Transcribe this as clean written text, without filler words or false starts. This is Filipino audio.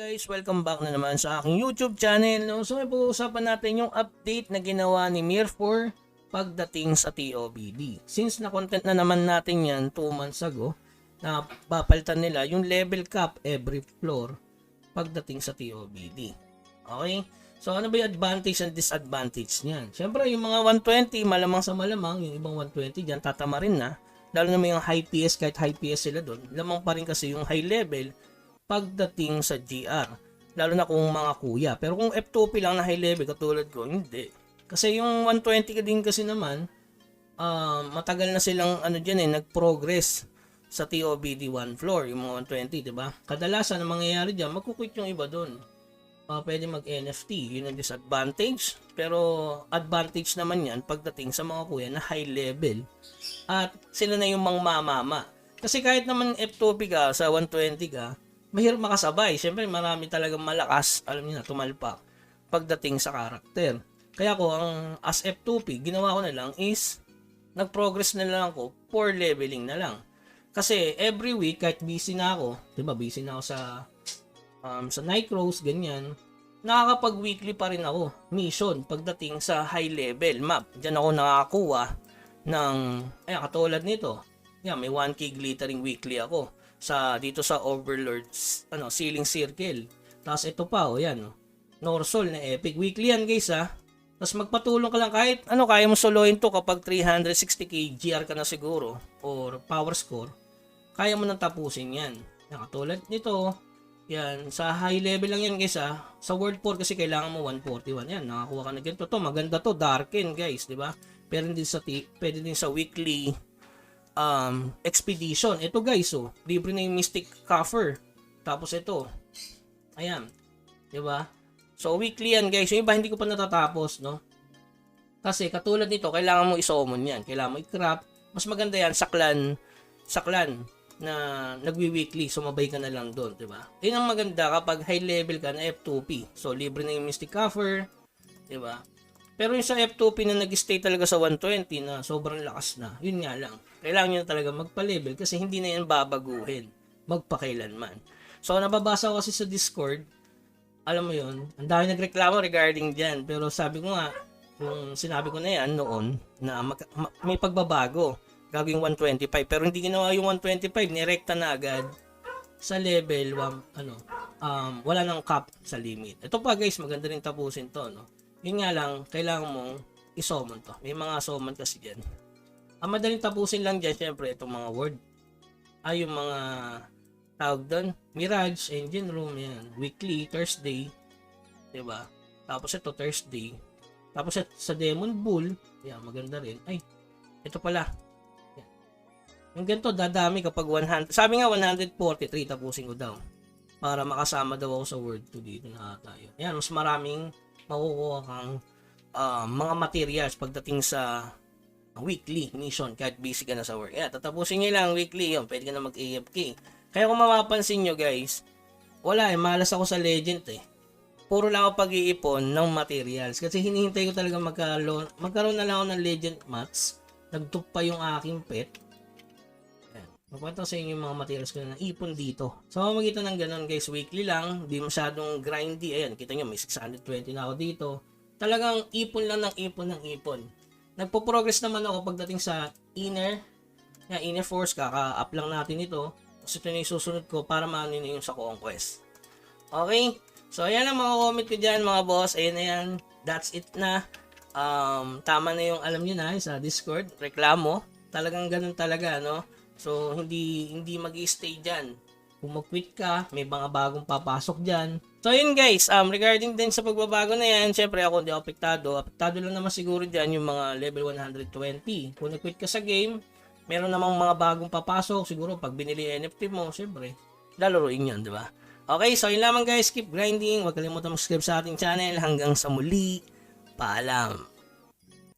Guys, welcome back na naman sa aking YouTube channel. No? So, pag-uusapan natin yung update na ginawa ni Mir4 pagdating sa TOBD. Since na-content na naman natin yan 2 months ago, na papalitan nila yung level cap every floor pagdating sa TOBD. Okay? So, ano ba yung advantage and disadvantage niyan? Siyempre, yung mga 120, malamang sa malamang, yung ibang 120 dyan, tatama rin na. Lalo na may yung high PS, kahit high PS sila doon, lamang pa rin kasi yung high level pagdating sa GR, lalo na kung mga kuya. Pero kung F2P lang na high level katulad ko, hindi. Kasi yung 120 ka din kasi naman, matagal na silang nag-progress sa TOBD 1 floor, yung mga 120, di ba? Kadalasan ang mangyayari diyan, magkukwit yung iba doon. Pwede mag-NFT, yun ang disadvantage. Pero advantage naman yan pagdating sa mga kuya na high level. At sila na yung mangmamama. Kasi kahit naman F2P ka sa 120 ka, mahirap makasabay. Siyempre, marami talagang malakas, alam niyo na, tumalpak pagdating sa karakter. Kaya ko, ang as F2P, ginawa ko na lang is, nag-progress na lang ako, 4 leveling na lang. Kasi, every week, kahit busy na ako, diba, busy na ako sa Nightcross, ganyan, nakakapag-weekly pa rin ako, mission, pagdating sa high level map. Diyan ako nakakuha ng, katulad nito, may 1k glittering weekly ako. Dito sa Overlord's ceiling circle. Tapos ito pa Norsol na epic weekly yan guys Tapos magpatulong ka lang kahit kaya mo soloin to kapag 360k GR ka na siguro or power score. Kaya mo nang tapusin yan. Katulad nito, yan sa high level lang yan guys Sa World 4 kasi kailangan mo 141 yan. Nakakuha ka na ganito. To maganda to, darken guys, di ba? Pero pwede din sa weekly expedition. Ito guys, libre na yung Mystic Cover. Tapos ito, ayan, di ba? So weekly yan guys. Yung iba hindi ko pa natatapos, no? Kasi katulad nito, kailangan mo i-summon yan. Kailangan mo i-craft. Mas maganda yan sa clan na nagwi-weekly. Sumabay ka na lang doon, di ba? Yun ang maganda kapag high level ka na F2P. So libre na yung Mystic Cover, di ba? Pero yung sa F2P na nag-stay talaga sa 120 na sobrang lakas na, yun nga lang. Kailangan nyo na talaga magpa-level kasi hindi na yan babaguhin magpakailanman. So, nababasa ko kasi sa Discord, alam mo yun, ang dami nagreklamo regarding dyan. Pero sabi ko nga, kung sinabi ko na yan noon, na may pagbabago, gagawing 125. Pero hindi ginawa yung 125, nirekta na agad sa level, wala nang cap sa limit. Ito pa guys, maganda rin tapusin to, no? Yun nga lang, kailangan mong i-summon to. May mga summon kasi dyan. Ang madaling tapusin lang dyan, syempre, itong mga word. Yung mga tawag doon. Mirage, Engine Room, yan. Weekly, Thursday. Diba? Tapos ito, Thursday. Tapos sa Demon Bull, yan, maganda rin. Ito pala. Yan. Yung ganito, dadami kapag 100. Sabi nga, 143, tapusin ko daw. Para makasama daw ako sa Word 2 dito na tayo. Yan, mas maraming makukuha kang mga materials pagdating sa weekly mission kahit busy ka na sa work. Tatapusin nyo lang weekly yun. Pwede ka na mag-AFK. Kaya kung mapapansin nyo guys, malas ako sa legend Puro lang ako pag-iipon ng materials. Kasi hinihintay ko talaga magkaroon na lang ako ng legend mats. Nagtup pa yung aking pet. Magpapatang sa inyo yung mga materials ko na ipon dito. So, magitan ng ganun guys, weekly lang. Di masyadong grindy. Ayan, kita nyo, may 620 na ako dito. Talagang ipon lang ng ipon. Nagpo-progress naman ako pagdating sa inner force. Kaka-up lang natin ito. Tapos ito na yung susunod ko para maano yun yung sa conquest. Okay? So, ayan ang mga comment ko dyan mga boss. Ayan na yan. That's it na. Tama na yung alam nyo na sa Discord. Reklamo. Talagang ganun talaga, no? So, hindi mag-i-stay dyan. Kung mag-quit ka, may mga bagong papasok dyan. So, yun guys, regarding din sa pagbabago na yan, syempre ako hindi ako apektado. Apektado lang naman siguro dyan yung mga level 120. Kung nag-quit ka sa game, meron namang mga bagong papasok. Siguro, pag binili NFT mo, syempre, lalaroin yun, di ba? Okay, so yun lamang guys. Keep grinding. Huwag kalimutan mag-subscribe sa ating channel. Hanggang sa muli. Paalam.